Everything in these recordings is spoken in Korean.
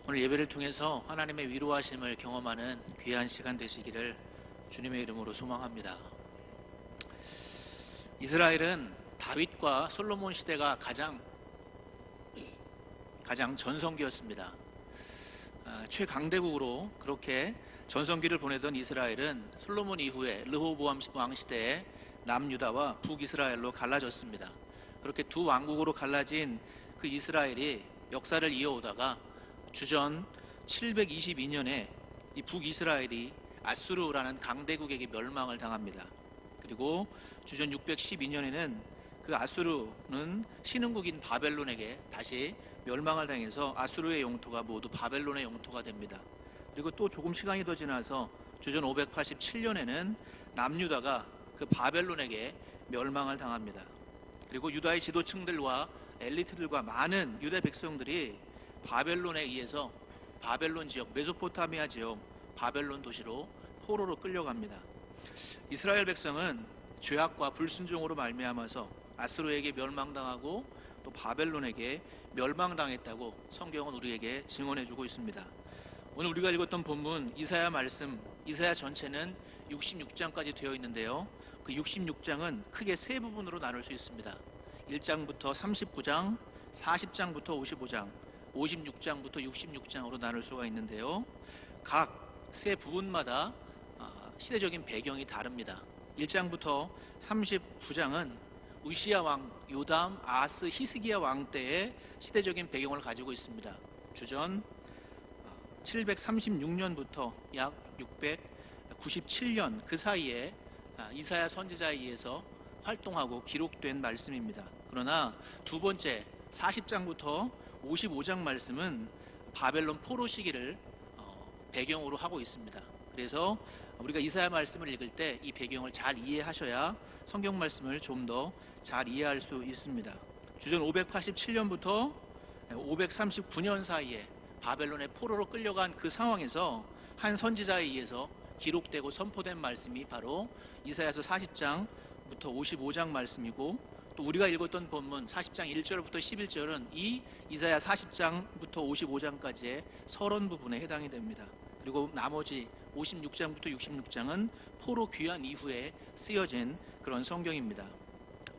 오늘 예배를 통해서 하나님의 위로하심을 경험하는 귀한 시간 되시기를 주님의 이름으로 소망합니다. 이스라엘은 다윗과 솔로몬 시대가 가장 전성기였습니다. 최강대국으로 그렇게 전성기를 보내던 이스라엘은 솔로몬 이후에 르호보암 왕 시대에 남유다와 북이스라엘로 갈라졌습니다. 그렇게 두 왕국으로 갈라진 그 이스라엘이 역사를 이어오다가 주전 722년에 이 북이스라엘이 아수르라는 강대국에게 멸망을 당합니다. 그리고 주전 612년에는 그 아수르는 신흥국인 바벨론에게 다시 멸망을 당해서 아수르의 영토가 모두 바벨론의 영토가 됩니다. 그리고 또 조금 시간이 더 지나서 주전 587년에는 남유다가 그 바벨론에게 멸망을 당합니다. 그리고 유다의 지도층들과 엘리트들과 많은 유대 백성들이 바벨론에 의해서 바벨론 지역, 메소포타미아 지역, 바벨론 도시로 포로로 끌려갑니다. 이스라엘 백성은 죄악과 불순종으로 말미암아서 아수르에게 멸망당하고 또 바벨론에게 멸망당했다고 성경은 우리에게 증언해주고 있습니다. 오늘 우리가 읽었던 본문 이사야 말씀, 이사야 전체는 66장까지 되어 있는데요. 그 66장은 크게 세 부분으로 나눌 수 있습니다. 1장부터 39장, 40장부터 55장, 56장부터 66장으로 나눌 수가 있는데요. 각 세 부분마다 시대적인 배경이 다릅니다. 1장부터 39장은 우시야 왕, 요담, 아스, 히스기야 왕 때의 시대적인 배경을 가지고 있습니다. 주전 736년부터 약 697년 그 사이에 이사야 선지자에 의해서 활동하고 기록된 말씀입니다. 그러나 두 번째 40장부터 55장 말씀은 바벨론 포로 시기를 배경으로 하고 있습니다. 그래서 우리가 이사야 말씀을 읽을 때 이 배경을 잘 이해하셔야 성경 말씀을 좀 더 잘 이해할 수 있습니다. 주전 587년부터 539년 사이에 바벨론의 포로로 끌려간 그 상황에서 한 선지자에 의해서 기록되고 선포된 말씀이 바로 이사야서 40장부터 55장 말씀이고, 또 우리가 읽었던 본문 40장 1절부터 11절은 이 이사야 40장부터 55장까지의 서론 부분에 해당이 됩니다. 그리고 나머지 56장부터 66장은 포로 귀환 이후에 쓰여진 그런 성경입니다.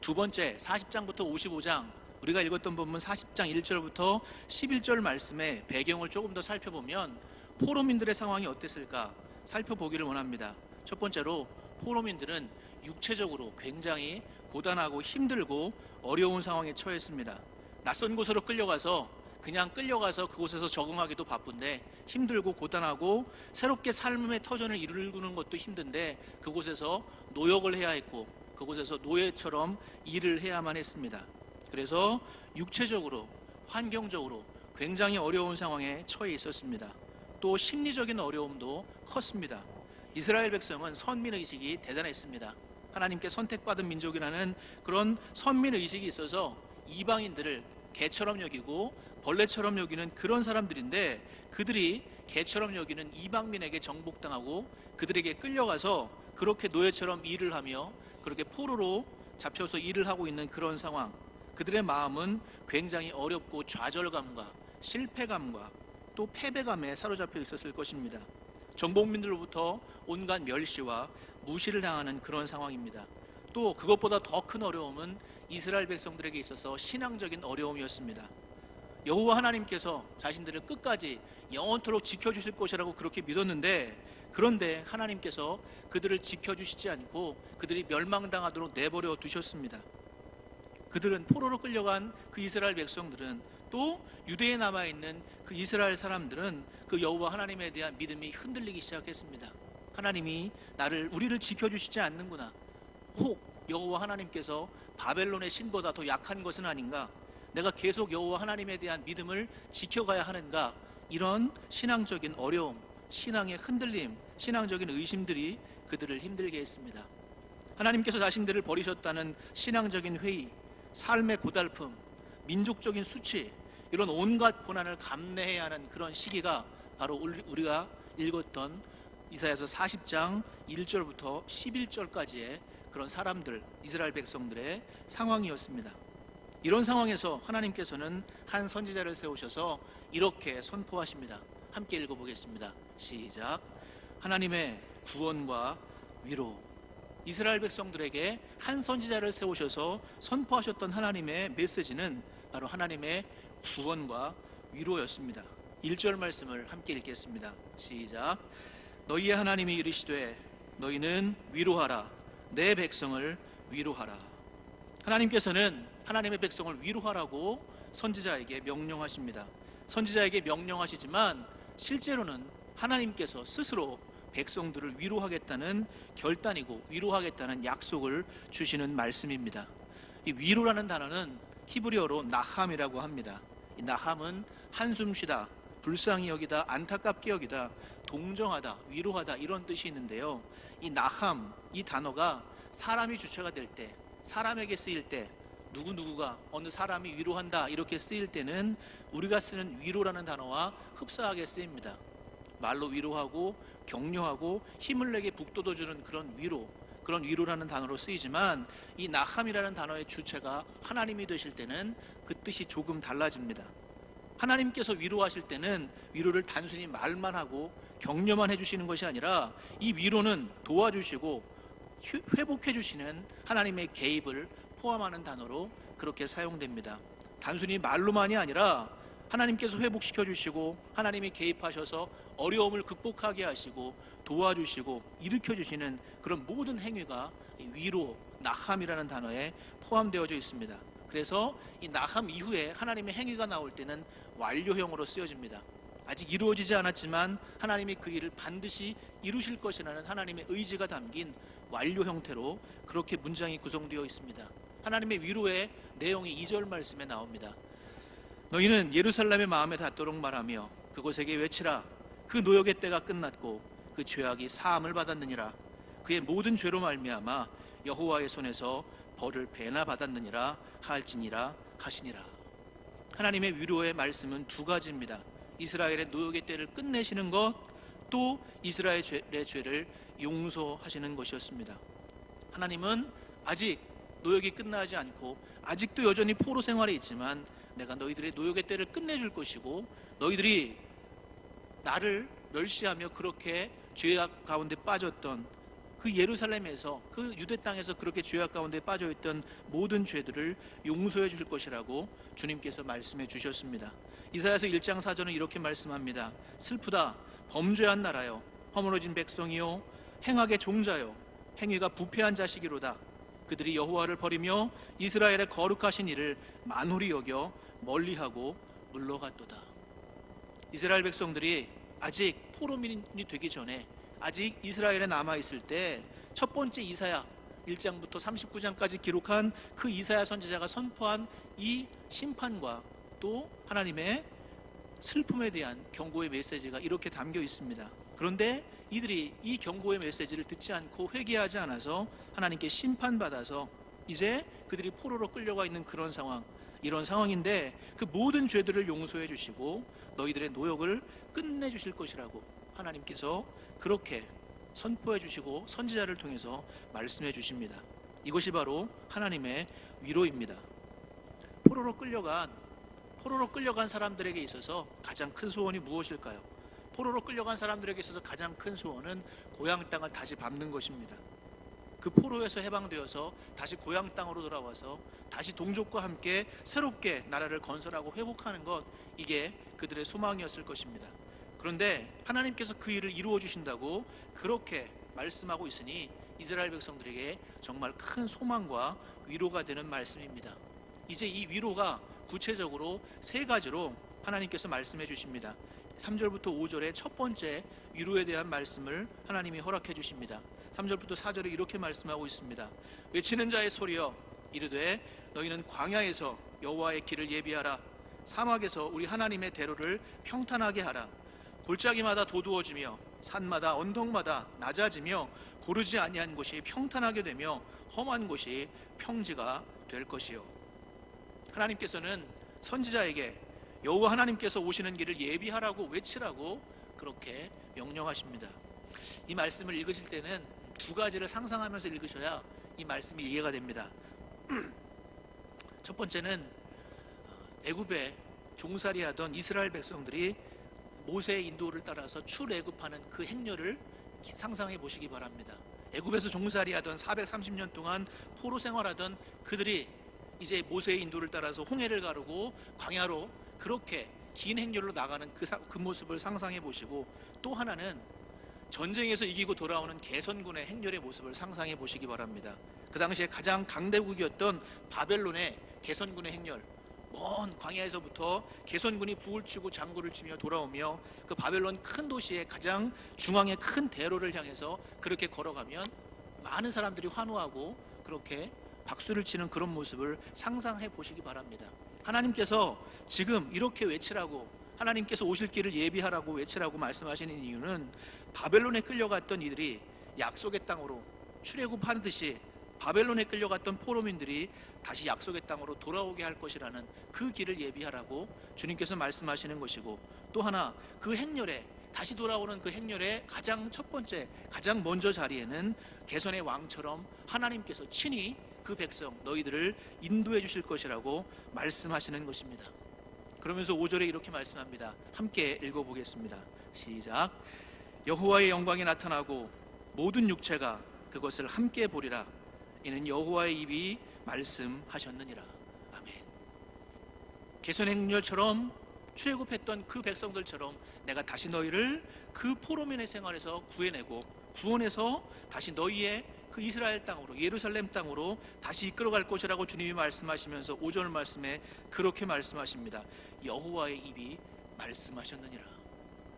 두 번째 40장부터 55장, 우리가 읽었던 본문 40장 1절부터 11절 말씀의 배경을 조금 더 살펴보면 포로민들의 상황이 어땠을까 살펴보기를 원합니다. 첫 번째로 포로민들은 육체적으로 굉장히 고단하고 힘들고 어려운 상황에 처했습니다. 낯선 곳으로 그냥 끌려가서 그곳에서 적응하기도 바쁜데 힘들고 고단하고 새롭게 삶의 터전을 이루는 것도 힘든데 그곳에서 노역을 해야 했고 그곳에서 노예처럼 일을 해야만 했습니다. 그래서 육체적으로, 환경적으로 굉장히 어려운 상황에 처해 있었습니다. 또 심리적인 어려움도 컸습니다. 이스라엘 백성은 선민의식이 대단했습니다. 하나님께 선택받은 민족이라는 그런 선민의식이 있어서 이방인들을 개처럼 여기고 벌레처럼 여기는 그런 사람들인데, 그들이 개처럼 여기는 이방민에게 정복당하고 그들에게 끌려가서 그렇게 노예처럼 일을 하며 그렇게 포로로 잡혀서 일을 하고 있는 그런 상황, 그들의 마음은 굉장히 어렵고 좌절감과 실패감과 또 패배감에 사로잡혀 있었을 것입니다. 정복민들로부터 온갖 멸시와 무시를 당하는 그런 상황입니다. 또 그것보다 더 큰 어려움은 이스라엘 백성들에게 있어서 신앙적인 어려움이었습니다. 여호와 하나님께서 자신들을 끝까지 영원토록 지켜주실 것이라고 그렇게 믿었는데, 그런데 하나님께서 그들을 지켜주시지 않고 그들이 멸망당하도록 내버려 두셨습니다. 그들은 포로로 끌려간 그 이스라엘 백성들은, 또 유대에 남아있는 그 이스라엘 사람들은 그 여호와 하나님에 대한 믿음이 흔들리기 시작했습니다. 하나님이 우리를 지켜주시지 않는구나. 혹 여호와 하나님께서 바벨론의 신보다 더 약한 것은 아닌가? 내가 계속 여호와 하나님에 대한 믿음을 지켜가야 하는가? 이런 신앙적인 어려움, 신앙의 흔들림, 신앙적인 의심들이 그들을 힘들게 했습니다. 하나님께서 자신들을 버리셨다는 신앙적인 회의, 삶의 고달픔, 민족적인 수치, 이런 온갖 고난을 감내해야 하는 그런 시기가 바로 우리가 읽었던 이사야서 40장 1절부터 11절까지의 그런 사람들, 이스라엘 백성들의 상황이었습니다. 이런 상황에서 하나님께서는 한 선지자를 세우셔서 이렇게 선포하십니다. 함께 읽어보겠습니다. 시작. 하나님의 구원과 위로. 이스라엘 백성들에게 한 선지자를 세우셔서 선포하셨던 하나님의 메시지는 바로 하나님의 구원과 위로였습니다. 1절 말씀을 함께 읽겠습니다. 시작. 너희의 하나님이 이르시되 너희는 위로하라. 내 백성을 위로하라. 하나님께서는 하나님의 백성을 위로하라고 선지자에게 명령하십니다. 선지자에게 명령하시지만 실제로는 하나님께서 스스로 백성들을 위로하겠다는 결단이고 위로하겠다는 약속을 주시는 말씀입니다. 이 위로라는 단어는 히브리어로 나함이라고 합니다. 이 나함은 한숨 쉬다, 불쌍히 여기다, 안타깝게 여기다, 동정하다, 위로하다 이런 뜻이 있는데요. 이 나함, 이 단어가 사람이 주체가 될 때, 사람에게 쓰일 때, 누구누구가 어느 사람이 위로한다 이렇게 쓰일 때는 우리가 쓰는 위로라는 단어와 흡사하게 쓰입니다. 말로 위로하고 격려하고 힘을 내게 북돋워주는 그런 위로, 그런 위로라는 단어로 쓰이지만 이 나함이라는 단어의 주체가 하나님이 되실 때는 그 뜻이 조금 달라집니다. 하나님께서 위로하실 때는 위로를 단순히 말만 하고 격려만 해주시는 것이 아니라 이 위로는 도와주시고 회복해 주시는 하나님의 개입을 포함하는 단어로 그렇게 사용됩니다. 단순히 말로만이 아니라 하나님께서 회복시켜 주시고 하나님이 개입하셔서 어려움을 극복하게 하시고 도와주시고 일으켜 주시는 그런 모든 행위가 위로, 나함이라는 단어에 포함되어져 있습니다. 그래서 이 나함 이후에 하나님의 행위가 나올 때는 완료형으로 쓰여집니다. 아직 이루어지지 않았지만 하나님이 그 일을 반드시 이루실 것이라는 하나님의 의지가 담긴 완료 형태로 그렇게 문장이 구성되어 있습니다. 하나님의 위로의 내용이 2절 말씀에 나옵니다. 너희는 예루살렘의 마음에 닿도록 말하며 그곳에게 외치라. 그 노역의 때가 끝났고 그 죄악이 사함을 받았느니라. 그의 모든 죄로 말미암아 여호와의 손에서 벌을 배나 받았느니라 할지니라 하시니라. 하나님의 위로의 말씀은 두 가지입니다. 이스라엘의 노역의 때를 끝내시는 것, 또 이스라엘의 죄를 용서하시는 것이었습니다. 하나님은 아직 노역이 끝나지 않고 아직도 여전히 포로 생활에 있지만 내가 너희들의 노역의 때를 끝내줄 것이고 너희들이 나를 멸시하며 그렇게 죄악 가운데 빠졌던 그 예루살렘에서 그 유대 땅에서 그렇게 죄악 가운데 빠져있던 모든 죄들을 용서해 줄 것이라고 주님께서 말씀해 주셨습니다. 이사야서 1장 4절은 이렇게 말씀합니다. 슬프다 범죄한 나라여 허물어진 백성이요 행악의 종자여 행위가 부패한 자식이로다. 그들이 여호와를 버리며 이스라엘의 거룩하신 이를 만홀히 여겨 멀리하고 물러갔도다. 이스라엘 백성들이 아직 포로민이 되기 전에 아직 이스라엘에 남아있을 때 첫 번째 이사야 1장부터 39장까지 기록한 그 이사야 선지자가 선포한 이 심판과 또 하나님의 슬픔에 대한 경고의 메시지가 이렇게 담겨 있습니다. 그런데 이들이 이 경고의 메시지를 듣지 않고 회개하지 않아서 하나님께 심판받아서 이제 그들이 포로로 끌려가 있는 그런 상황, 이런 상황인데 그 모든 죄들을 용서해 주시고 너희들의 노역을 끝내 주실 것이라고 하나님께서 그렇게 선포해 주시고 선지자를 통해서 말씀해 주십니다. 이것이 바로 하나님의 위로입니다. 포로로 끌려간 사람들에게 있어서 가장 큰 소원이 무엇일까요? 포로로 끌려간 사람들에게 있어서 가장 큰 소원은 고향 땅을 다시 밟는 것입니다. 그 포로에서 해방되어서 다시 고향 땅으로 돌아와서 다시 동족과 함께 새롭게 나라를 건설하고 회복하는 것, 이게 그들의 소망이었을 것입니다. 그런데 하나님께서 그 일을 이루어 주신다고 그렇게 말씀하고 있으니 이스라엘 백성들에게 정말 큰 소망과 위로가 되는 말씀입니다. 이제 이 위로가 구체적으로 세 가지로 하나님께서 말씀해 주십니다. 3절부터 5절의 첫 번째 위로에 대한 말씀을 하나님이 허락해 주십니다. 3절부터 4절에 이렇게 말씀하고 있습니다. 외치는 자의 소리여 이르되 너희는 광야에서 여호와의 길을 예비하라. 사막에서 우리 하나님의 대로를 평탄하게 하라. 골짜기마다 도두어지며 산마다 언덕마다 낮아지며 고르지 아니한 곳이 평탄하게 되며 험한 곳이 평지가 될 것이요. 하나님께서는 선지자에게 여호와 하나님께서 오시는 길을 예비하라고 외치라고 그렇게 명령하십니다. 이 말씀을 읽으실 때는 두 가지를 상상하면서 읽으셔야 이 말씀이 이해가 됩니다. 첫 번째는 애굽에 종살이하던 이스라엘 백성들이 모세의 인도를 따라서 출애굽하는 그 행렬을 상상해 보시기 바랍니다. 애굽에서 종살이하던 430년 동안 포로 생활하던 그들이 이제 모세의 인도를 따라서 홍해를 가르고 광야로 그렇게 긴 행렬로 나가는 그 모습을 상상해 보시고, 또 하나는 전쟁에서 이기고 돌아오는 개선군의 행렬의 모습을 상상해 보시기 바랍니다. 그 당시에 가장 강대국이었던 바벨론의 개선군의 행렬, 먼 광야에서부터 개선군이 북을 치고 장구를 치며 돌아오며 그 바벨론 큰 도시의 가장 중앙의 큰 대로를 향해서 그렇게 걸어가면 많은 사람들이 환호하고 그렇게 박수를 치는 그런 모습을 상상해 보시기 바랍니다. 하나님께서 지금 이렇게 외치라고, 하나님께서 오실 길을 예비하라고 외치라고 말씀하시는 이유는 바벨론에 끌려갔던 이들이 약속의 땅으로 출애굽하는 듯이 바벨론에 끌려갔던 포로민들이 다시 약속의 땅으로 돌아오게 할 것이라는 그 길을 예비하라고 주님께서 말씀하시는 것이고, 또 하나 그 행렬에 다시 돌아오는 그 행렬의 가장 첫 번째, 가장 먼저 자리에는 개선의 왕처럼 하나님께서 친히 그 백성 너희들을 인도해 주실 것이라고 말씀하시는 것입니다. 그러면서 5절에 이렇게 말씀합니다. 함께 읽어보겠습니다. 시작. 여호와의 영광이 나타나고 모든 육체가 그것을 함께 보리라. 이는 여호와의 입이 말씀하셨느니라. 아멘. 개선행렬처럼 출애굽했던 그 백성들처럼 내가 다시 너희를 그 포로민의 생활에서 구해내고 구원해서 다시 너희의 그 이스라엘 땅으로, 예루살렘 땅으로 다시 이끌어갈 것이라고 주님이 말씀하시면서 5절 말씀에 그렇게 말씀하십니다. 여호와의 입이 말씀하셨느니라.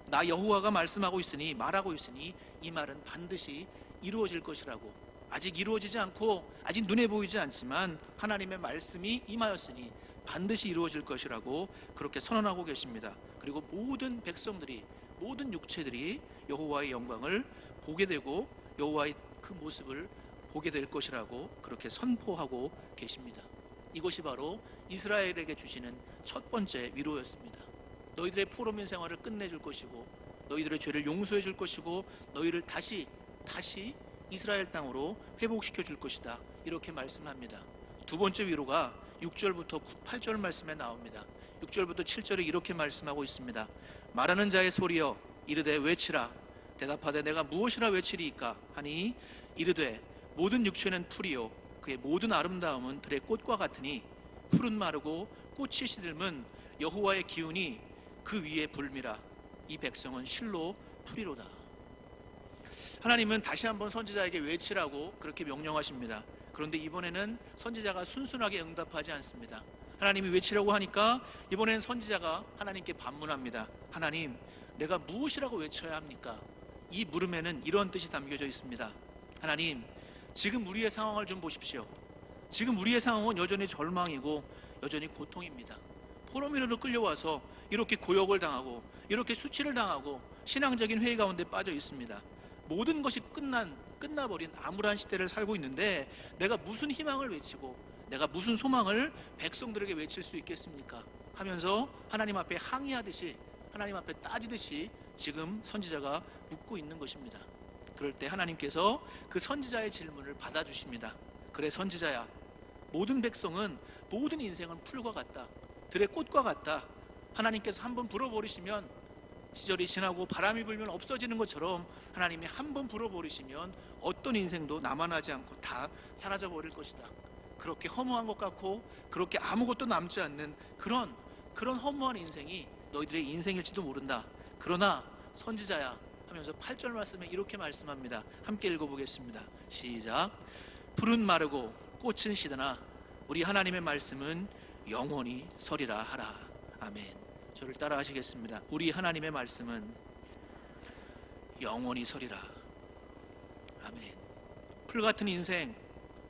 나 여호와가 말씀하고 있으니, 말하고 있으니 이 말은 반드시 이루어질 것이라고. 아직 이루어지지 않고 아직 눈에 보이지 않지만 하나님의 말씀이 임하였으니 반드시 이루어질 것이라고 그렇게 선언하고 계십니다. 그리고 모든 백성들이, 모든 육체들이 여호와의 영광을 보게 되고 여호와의 그 모습을 보게 될 것이라고 그렇게 선포하고 계십니다. 이것이 바로 이스라엘에게 주시는 첫 번째 위로였습니다. 너희들의 포로민 생활을 끝내줄 것이고 너희들의 죄를 용서해 줄 것이고 너희를 다시 이스라엘 땅으로 회복시켜 줄 것이다, 이렇게 말씀합니다. 두 번째 위로가 6절부터 8절 말씀에 나옵니다. 6절부터 7절에 이렇게 말씀하고 있습니다. 말하는 자의 소리여 이르되 외치라. 대답하되 내가 무엇이라 외치리이까 하니 이르되 모든 육체는 풀이요 그의 모든 아름다움은 들의 꽃과 같으니 풀은 마르고 꽃이 시들면 여호와의 기운이 그 위에 불미라. 이 백성은 실로 풀이로다. 하나님은 다시 한번 선지자에게 외치라고 그렇게 명령하십니다. 그런데 이번에는 선지자가 순순하게 응답하지 않습니다. 하나님이 외치라고 하니까 이번에는 선지자가 하나님께 반문합니다. 하나님, 내가 무엇이라고 외쳐야 합니까? 이 물음에는 이런 뜻이 담겨져 있습니다. 하나님, 지금 우리의 상황을 좀 보십시오. 지금 우리의 상황은 여전히 절망이고 여전히 고통입니다. 포로민으로 끌려와서 이렇게 고역을 당하고 이렇게 수치를 당하고 신앙적인 회의 가운데 빠져 있습니다. 모든 것이 끝나버린 암울한 시대를 살고 있는데 내가 무슨 희망을 외치고 내가 무슨 소망을 백성들에게 외칠 수 있겠습니까? 하면서 하나님 앞에 항의하듯이, 하나님 앞에 따지듯이 지금 선지자가 묻고 있는 것입니다. 그럴 때 하나님께서 그 선지자의 질문을 받아주십니다. 그래 선지자야, 모든 백성은, 모든 인생은 풀과 같다, 들의 꽃과 같다. 하나님께서 한번 불어버리시면 시절이 지나고 바람이 불면 없어지는 것처럼 하나님이 한번 불어버리시면 어떤 인생도 남아나지 않고 다 사라져버릴 것이다. 그렇게 허무한 것 같고 그렇게 아무것도 남지 않는 그런 허무한 인생이 너희들의 인생일지도 모른다. 그러나 선지자야 하면서 8절 말씀에 이렇게 말씀합니다. 함께 읽어보겠습니다. 시작. 풀은 마르고 꽃은 시드나 우리 하나님의 말씀은 영원히 서리라 하라. 아멘. 저를 따라 하시겠습니다. 우리 하나님의 말씀은 영원히 서리라. 아멘. 풀 같은 인생,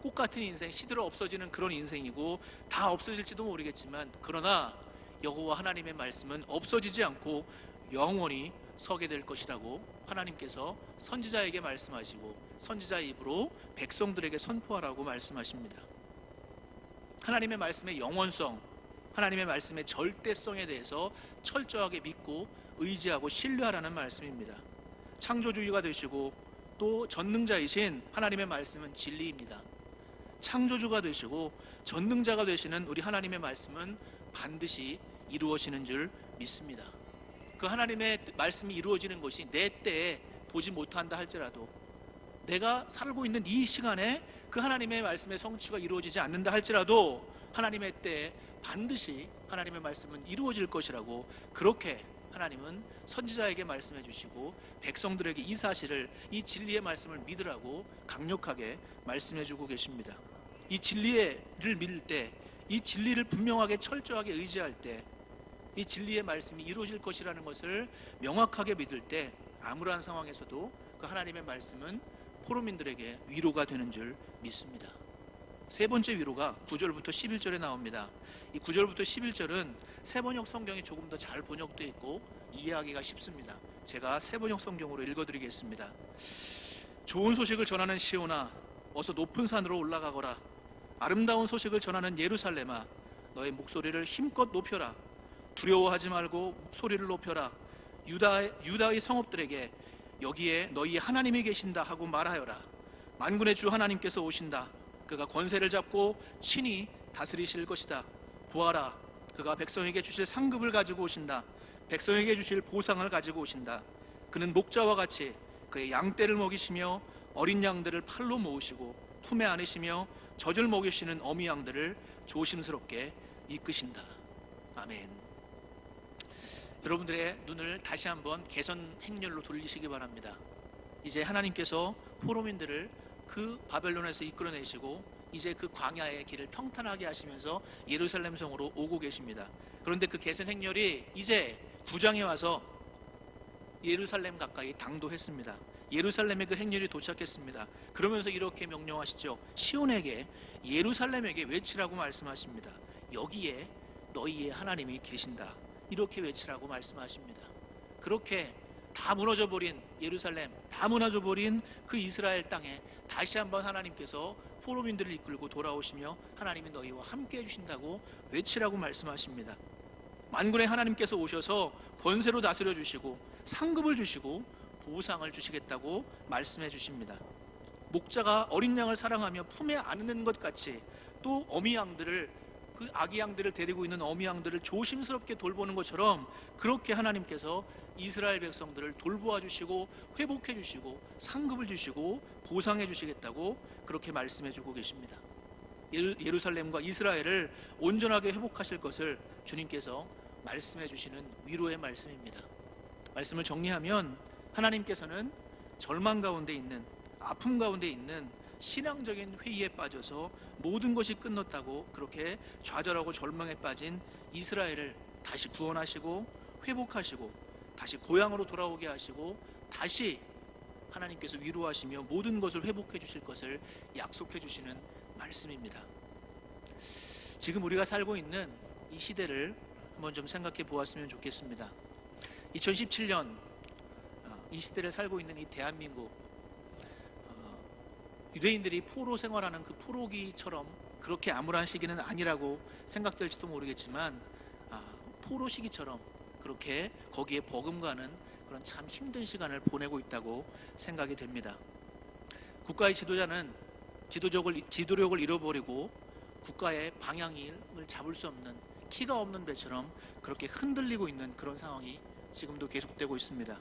꽃 같은 인생, 시들어 없어지는 그런 인생이고 다 없어질지도 모르겠지만 그러나 여호와 하나님의 말씀은 없어지지 않고 영원히 서게 될 것이라고 하나님께서 선지자에게 말씀하시고 선지자의 입으로 백성들에게 선포하라고 말씀하십니다. 하나님의 말씀의 영원성, 하나님의 말씀의 절대성에 대해서 철저하게 믿고 의지하고 신뢰하라는 말씀입니다. 창조주의가 되시고 또 전능자이신 하나님의 말씀은 진리입니다. 창조주가 되시고 전능자가 되시는 우리 하나님의 말씀은 반드시 이루어지는 줄 믿습니다. 그 하나님의 말씀이 이루어지는 것이 내 때에 보지 못한다 할지라도, 내가 살고 있는 이 시간에 그 하나님의 말씀의 성취가 이루어지지 않는다 할지라도 하나님의 때에 반드시 하나님의 말씀은 이루어질 것이라고, 그렇게 하나님은 선지자에게 말씀해 주시고 백성들에게 이 사실을, 이 진리의 말씀을 믿으라고 강력하게 말씀해 주고 계십니다. 이 진리를 믿을 때, 이 진리를 분명하게 철저하게 의지할 때, 이 진리의 말씀이 이루어질 것이라는 것을 명확하게 믿을 때 아무러한 상황에서도 그 하나님의 말씀은 포로민들에게 위로가 되는 줄 믿습니다. 세 번째 위로가 9절부터 11절에 나옵니다. 이 9절부터 11절은 세번역 성경이 조금 더 잘 번역되어 있고 이해하기가 쉽습니다. 제가 세번역 성경으로 읽어드리겠습니다. 좋은 소식을 전하는 시온아, 어서 높은 산으로 올라가거라. 아름다운 소식을 전하는 예루살렘아, 너의 목소리를 힘껏 높여라. 두려워하지 말고 소리를 높여라. 유다의 성읍들에게 여기에 너희 하나님이 계신다 하고 말하여라. 만군의 주 하나님께서 오신다. 그가 권세를 잡고 친히 다스리실 것이다. 보아라, 그가 백성에게 주실 상급을 가지고 오신다. 백성에게 주실 보상을 가지고 오신다. 그는 목자와 같이 그의 양떼를 먹이시며 어린 양들을 팔로 모으시고 품에 안으시며 젖을 먹이시는 어미 양들을 조심스럽게 이끄신다. 아멘. 여러분들의 눈을 다시 한번 개선 행렬로 돌리시기 바랍니다. 이제 하나님께서 포로민들을 그 바벨론에서 이끌어내시고 이제 그 광야의 길을 평탄하게 하시면서 예루살렘 성으로 오고 계십니다. 그런데 그 개선 행렬이 이제 9장에 와서 예루살렘 가까이 당도했습니다. 예루살렘에 그 행렬이 도착했습니다. 그러면서 이렇게 명령하시죠. 시온에게, 예루살렘에게 외치라고 말씀하십니다. 여기에 너희의 하나님이 계신다. 이렇게 외치라고 말씀하십니다. 그렇게 다 무너져버린 예루살렘, 다 무너져버린 그 이스라엘 땅에 다시 한번 하나님께서 포로민들을 이끌고 돌아오시며 하나님이 너희와 함께 해주신다고 외치라고 말씀하십니다. 만군의 하나님께서 오셔서 권세로 다스려 주시고 상급을 주시고 보상을 주시겠다고 말씀해 주십니다. 목자가 어린 양을 사랑하며 품에 안는 것 같이 또 어미 양들을, 그 아기 양들을 데리고 있는 어미 양들을 조심스럽게 돌보는 것처럼 그렇게 하나님께서 이스라엘 백성들을 돌보아 주시고 회복해 주시고 상급을 주시고 보상해 주시겠다고 그렇게 말씀해 주고 계십니다. 예루살렘과 이스라엘을 온전하게 회복하실 것을 주님께서 말씀해 주시는 위로의 말씀입니다. 말씀을 정리하면 하나님께서는 절망 가운데 있는, 아픔 가운데 있는 신앙적인 회의에 빠져서 모든 것이 끝났다고 그렇게 좌절하고 절망에 빠진 이스라엘을 다시 구원하시고 회복하시고 다시 고향으로 돌아오게 하시고 다시 하나님께서 위로하시며 모든 것을 회복해 주실 것을 약속해 주시는 말씀입니다. 지금 우리가 살고 있는 이 시대를 한번 좀 생각해 보았으면 좋겠습니다. 2017년 이 시대를 살고 있는 이 대한민국, 유대인들이 포로 생활하는 그 포로기처럼 그렇게 암울한 시기는 아니라고 생각될지도 모르겠지만 포로 시기처럼 그렇게 거기에 버금가는 그런 참 힘든 시간을 보내고 있다고 생각이 됩니다. 국가의 지도자는 지도력을 잃어버리고 국가의 방향을 잡을 수 없는, 키가 없는 배처럼 그렇게 흔들리고 있는 그런 상황이 지금도 계속되고 있습니다.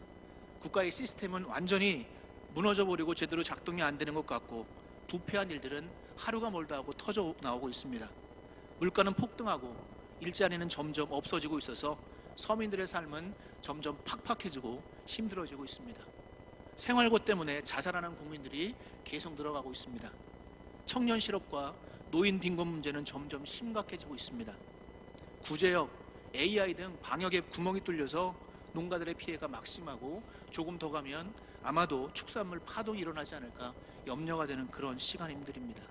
국가의 시스템은 완전히 무너져버리고 제대로 작동이 안 되는 것 같고 부패한 일들은 하루가 멀다 하고 터져 나오고 있습니다. 물가는 폭등하고 일자리는 점점 없어지고 있어서 서민들의 삶은 점점 팍팍해지고 힘들어지고 있습니다. 생활고 때문에 자살하는 국민들이 계속 늘어가고 있습니다. 청년 실업과 노인 빈곤 문제는 점점 심각해지고 있습니다. 구제역, AI 등 방역에 구멍이 뚫려서 농가들의 피해가 막심하고 조금 더 가면 아마도 축산물 파동이 일어나지 않을까 염려가 되는 그런 시간임들입니다.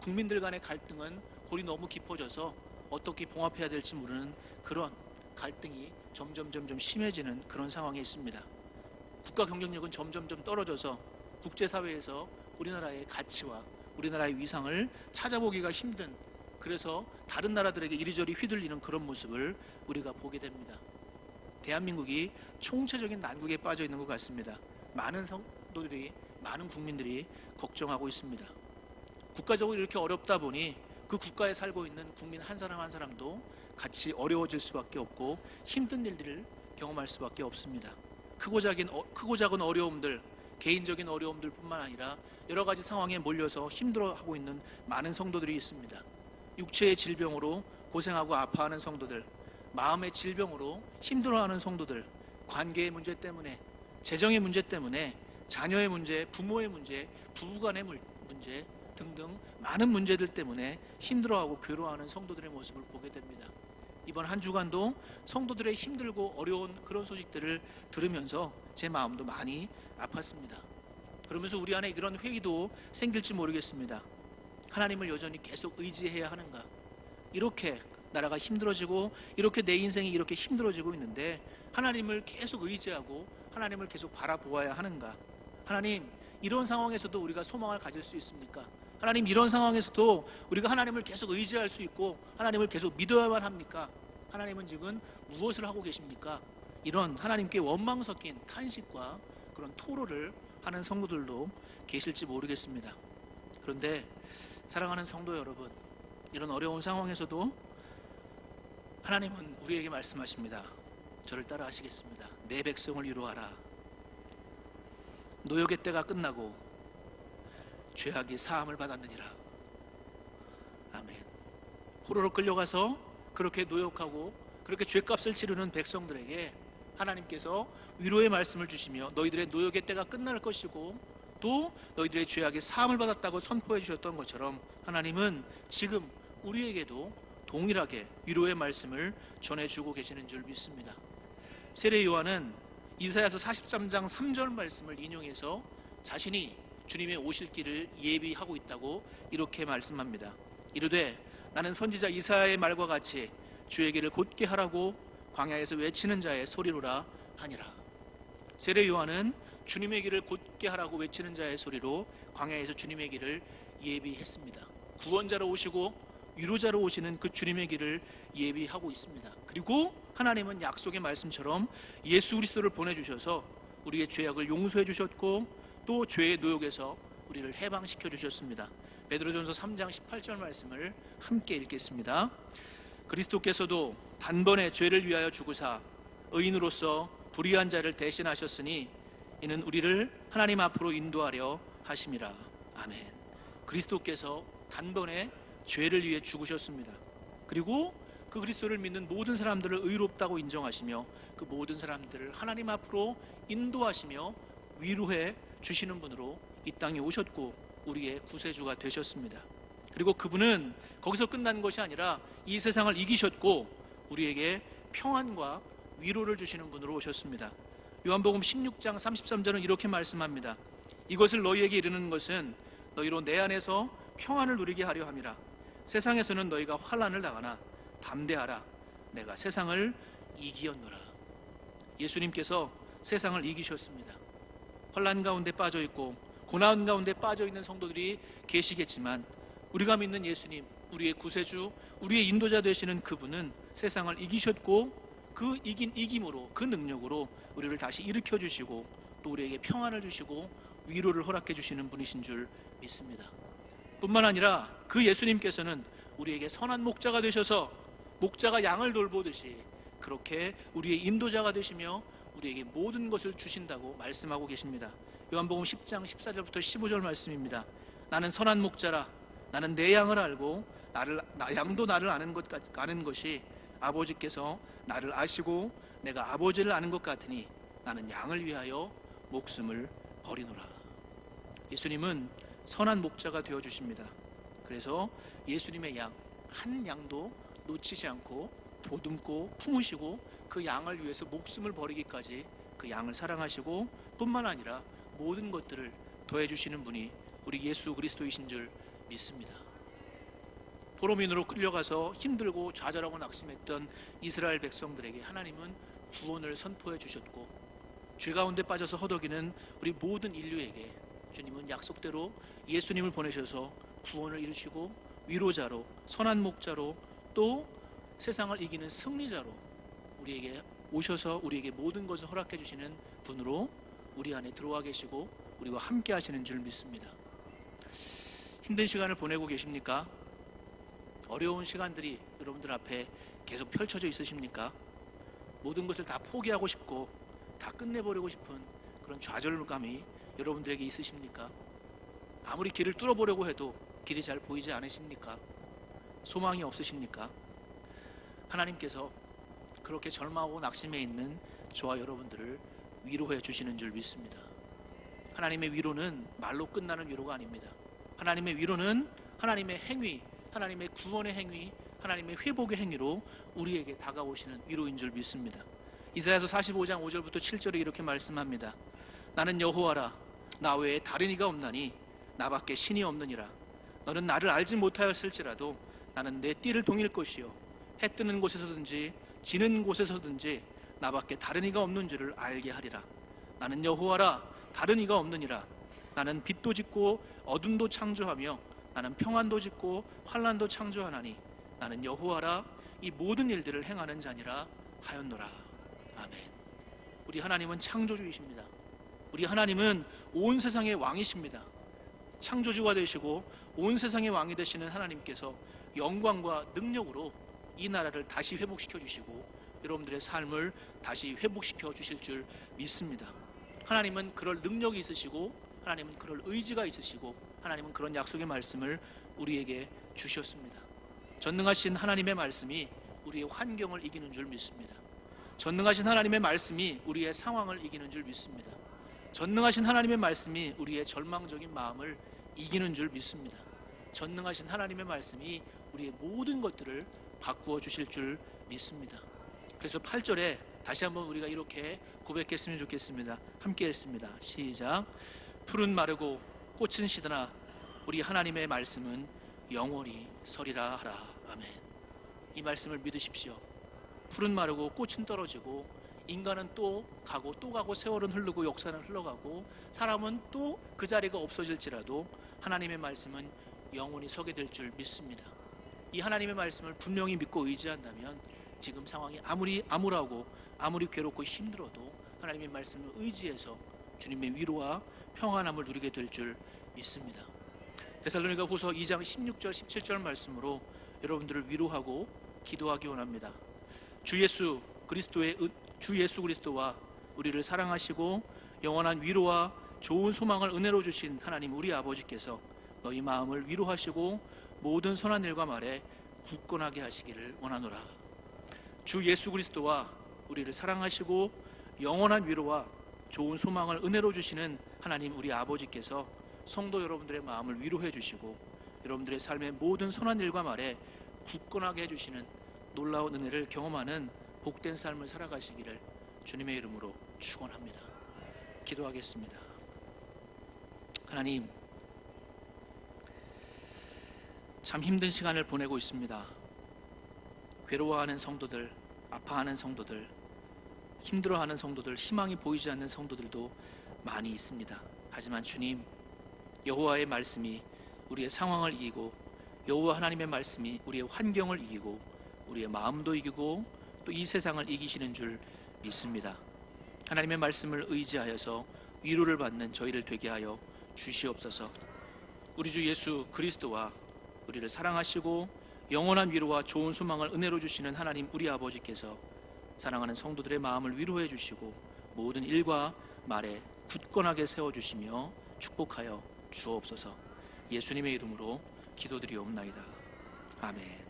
국민들 간의 갈등은 골이 너무 깊어져서 어떻게 봉합해야 될지 모르는 그런 갈등이 점점 심해지는 그런 상황에 있습니다. 국가 경쟁력은 점점 떨어져서 국제사회에서 우리나라의 가치와 우리나라의 위상을 찾아보기가 힘든, 그래서 다른 나라들에게 이리저리 휘둘리는 그런 모습을 우리가 보게 됩니다. 대한민국이 총체적인 난국에 빠져 있는 것 같습니다. 많은 성도들이, 많은 국민들이 걱정하고 있습니다. 국가적으로 이렇게 어렵다 보니 그 국가에 살고 있는 국민 한 사람 한 사람도 같이 어려워질 수밖에 없고 힘든 일들을 경험할 수밖에 없습니다. 크고 작은 어려움들, 개인적인 어려움들뿐만 아니라 여러 가지 상황에 몰려서 힘들어하고 있는 많은 성도들이 있습니다. 육체의 질병으로 고생하고 아파하는 성도들, 마음의 질병으로 힘들어하는 성도들, 관계의 문제 때문에, 재정의 문제 때문에, 자녀의 문제, 부모의 문제, 부부간의 문제 등등 많은 문제들 때문에 힘들어하고 괴로워하는 성도들의 모습을 보게 됩니다. 이번 한 주간도 성도들의 힘들고 어려운 그런 소식들을 들으면서 제 마음도 많이 아팠습니다. 그러면서 우리 안에 이런 회의도 생길지 모르겠습니다. 하나님을 여전히 계속 의지해야 하는가? 이렇게 나라가 힘들어지고 이렇게 내 인생이 이렇게 힘들어지고 있는데 하나님을 계속 의지하고 하나님을 계속 바라보아야 하는가? 하나님, 이런 상황에서도 우리가 소망을 가질 수 있습니까? 하나님, 이런 상황에서도 우리가 하나님을 계속 의지할 수 있고 하나님을 계속 믿어야만 합니까? 하나님은 지금 무엇을 하고 계십니까? 이런 하나님께 원망 섞인 탄식과 그런 토로를 하는 성도들도 계실지 모르겠습니다. 그런데 사랑하는 성도 여러분, 이런 어려운 상황에서도 하나님은 우리에게 말씀하십니다. 저를 따라 하시겠습니다. 내 백성을 위로하라. 노역의 때가 끝나고 죄악이 사함을 받았느니라. 아멘. 포로로 끌려가서 그렇게 노역하고 그렇게 죄값을 치르는 백성들에게 하나님께서 위로의 말씀을 주시며 너희들의 노역의 때가 끝날 것이고 또 너희들의 죄악이 사함을 받았다고 선포해 주셨던 것처럼 하나님은 지금 우리에게도 동일하게 위로의 말씀을 전해주고 계시는 줄 믿습니다. 세례 요한은 이사야서 43장 3절 말씀을 인용해서 자신이 주님의 오실 길을 예비하고 있다고 이렇게 말씀합니다. 이르되 나는 선지자 이사야의 말과 같이 주의 길을 곧게 하라고 광야에서 외치는 자의 소리로라 하니라. 세례 요한은 주님의 길을 곧게 하라고 외치는 자의 소리로 광야에서 주님의 길을 예비했습니다. 구원자로 오시고 위로자로 오시는 그 주님의 길을 예비하고 있습니다. 그리고 하나님은 약속의 말씀처럼 예수 그리스도를 보내주셔서 우리의 죄악을 용서해 주셨고 또 죄의 노역에서 우리를 해방시켜 주셨습니다. 베드로전서 3장 18절 말씀을 함께 읽겠습니다. 그리스도께서도 단번에 죄를 위하여 죽으사 의인으로서 불의한 자를 대신하셨으니 이는 우리를 하나님 앞으로 인도하려 하심이라. 아멘. 그리스도께서 단번에 죄를 위해 죽으셨습니다. 그리고 그 그리스도를 믿는 모든 사람들을 의롭다고 인정하시며 그 모든 사람들을 하나님 앞으로 인도하시며 위로해 주시는 분으로 이 땅에 오셨고 우리의 구세주가 되셨습니다. 그리고 그분은 거기서 끝난 것이 아니라 이 세상을 이기셨고 우리에게 평안과 위로를 주시는 분으로 오셨습니다. 요한복음 16장 33절은 이렇게 말씀합니다. 이것을 너희에게 이르는 것은 너희로 내 안에서 평안을 누리게 하려 함이라. 세상에서는 너희가 환난을 당하나 담대하라. 내가 세상을 이기었노라. 예수님께서 세상을 이기셨습니다. 환난 가운데 빠져 있고 고난 가운데 빠져 있는 성도들이 계시겠지만 우리가 믿는 예수님, 우리의 구세주, 우리의 인도자 되시는 그분은 세상을 이기셨고 그 이김으로 그 능력으로 우리를 다시 일으켜 주시고 또 우리에게 평안을 주시고 위로를 허락해 주시는 분이신 줄 믿습니다. 뿐만 아니라 그 예수님께서는 우리에게 선한 목자가 되셔서 목자가 양을 돌보듯이 그렇게 우리의 인도자가 되시며 우리에게 모든 것을 주신다고 말씀하고 계십니다. 요한복음 10장 14절부터 15절 말씀입니다. 나는 선한 목자라. 나는 내 양을 알고 양도 나를 아는 것이 아버지께서 나를 아시고 내가 아버지를 아는 것 같으니 나는 양을 위하여 목숨을 버리노라. 예수님은 선한 목자가 되어주십니다. 그래서 예수님의 양, 한 양도 놓치지 않고 보듬고 품으시고 그 양을 위해서 목숨을 버리기까지 그 양을 사랑하시고 뿐만 아니라 모든 것들을 더해주시는 분이 우리 예수 그리스도이신 줄 믿습니다. 포로민으로 끌려가서 힘들고 좌절하고 낙심했던 이스라엘 백성들에게 하나님은 구원을 선포해 주셨고 죄 가운데 빠져서 허덕이는 우리 모든 인류에게 주님은 약속대로 예수님을 보내셔서 구원을 이루시고 위로자로 선한 목자로 또 세상을 이기는 승리자로 우리에게 오셔서 우리에게 모든 것을 허락해 주시는 분으로 우리 안에 들어와 계시고 우리와 함께 하시는 줄 믿습니다. 힘든 시간을 보내고 계십니까? 어려운 시간들이 여러분들 앞에 계속 펼쳐져 있으십니까? 모든 것을 다 포기하고 싶고 다 끝내버리고 싶은 그런 좌절감이 여러분들에게 있으십니까? 아무리 길을 뚫어보려고 해도 길이 잘 보이지 않으십니까? 소망이 없으십니까? 하나님께서 그렇게 절망하고 낙심해 있는 저와 여러분들을 위로해 주시는 줄 믿습니다. 하나님의 위로는 말로 끝나는 위로가 아닙니다. 하나님의 위로는 하나님의 행위, 하나님의 구원의 행위, 하나님의 회복의 행위로 우리에게 다가오시는 위로인 줄 믿습니다. 이사야서 45장 5절부터 7절에 이렇게 말씀합니다. 나는 여호와라, 나 외에 다른 이가 없나니 나밖에 신이 없느니라. 너는 나를 알지 못하였을지라도 나는 내 띠를 동일 것이요 해 뜨는 곳에서든지 지는 곳에서든지 나밖에 다른 이가 없는 줄을 알게 하리라. 나는 여호와라, 다른 이가 없느니라. 나는 빛도 짓고 어둠도 창조하며 나는 평안도 짓고 환난도 창조하나니 나는 여호와라, 이 모든 일들을 행하는 자니라 하였노라. 아멘. 우리 하나님은 창조주이십니다. 우리 하나님은 온 세상의 왕이십니다. 창조주가 되시고 온 세상의 왕이 되시는 하나님께서 영광과 능력으로 이 나라를 다시 회복시켜 주시고 여러분들의 삶을 다시 회복시켜 주실 줄 믿습니다. 하나님은 그럴 능력이 있으시고 하나님은 그럴 의지가 있으시고 하나님은 그런 약속의 말씀을 우리에게 주셨습니다. 전능하신 하나님의 말씀이 우리의 환경을 이기는 줄 믿습니다. 전능하신 하나님의 말씀이 우리의 상황을 이기는 줄 믿습니다. 전능하신 하나님의 말씀이 우리의 절망적인 마음을 이기는 줄 믿습니다. 전능하신 하나님의 말씀이 우리의 모든 것들을 바꾸어 주실 줄 믿습니다. 그래서 8절에 다시 한번 우리가 이렇게 고백했으면 좋겠습니다. 함께 했습니다. 시작. 푸른 마르고 꽃은 시드나 우리 하나님의 말씀은 영원히 서리라 하라. 아멘. 이 말씀을 믿으십시오. 푸른 마르고 꽃은 떨어지고 인간은 또 가고 세월은 흐르고 역사는 흘러가고 사람은 또 그 자리가 없어질지라도 하나님의 말씀은 영원히 서게 될 줄 믿습니다. 이 하나님의 말씀을 분명히 믿고 의지한다면 지금 상황이 아무리 암울하고 아무리 괴롭고 힘들어도 하나님의 말씀을 의지해서 주님의 위로와 평안함을 누리게 될 줄 믿습니다. 데살로니가 후서 2장 16절 17절 말씀으로 여러분들을 위로하고 기도하기 원합니다. 주 예수 그리스도와 우리를 사랑하시고 영원한 위로와 좋은 소망을 은혜로 주신 하나님 우리 아버지께서 너희 마음을 위로하시고 모든 선한 일과 말에 굳건하게 하시기를 원하노라. 주 예수 그리스도와 우리를 사랑하시고 영원한 위로와 좋은 소망을 은혜로 주시는 하나님 우리 아버지께서 성도 여러분들의 마음을 위로해 주시고 여러분들의 삶의 모든 선한 일과 말에 굳건하게 해주시는 놀라운 은혜를 경험하는 복된 삶을 살아가시기를 주님의 이름으로 축원합니다. 기도하겠습니다. 하나님, 참 힘든 시간을 보내고 있습니다. 괴로워하는 성도들, 아파하는 성도들, 힘들어하는 성도들, 희망이 보이지 않는 성도들도 많이 있습니다. 하지만 주님, 여호와의 말씀이 우리의 상황을 이기고 여호와 하나님의 말씀이 우리의 환경을 이기고 우리의 마음도 이기고 또 이 세상을 이기시는 줄 믿습니다. 하나님의 말씀을 의지하여서 위로를 받는 저희를 되게 하여 주시옵소서. 우리 주 예수 그리스도와 우리를 사랑하시고 영원한 위로와 좋은 소망을 은혜로 주시는 하나님 우리 아버지께서 사랑하는 성도들의 마음을 위로해 주시고 모든 일과 말에 굳건하게 세워주시며 축복하여 주옵소서. 예수님의 이름으로 기도드리옵나이다. 아멘.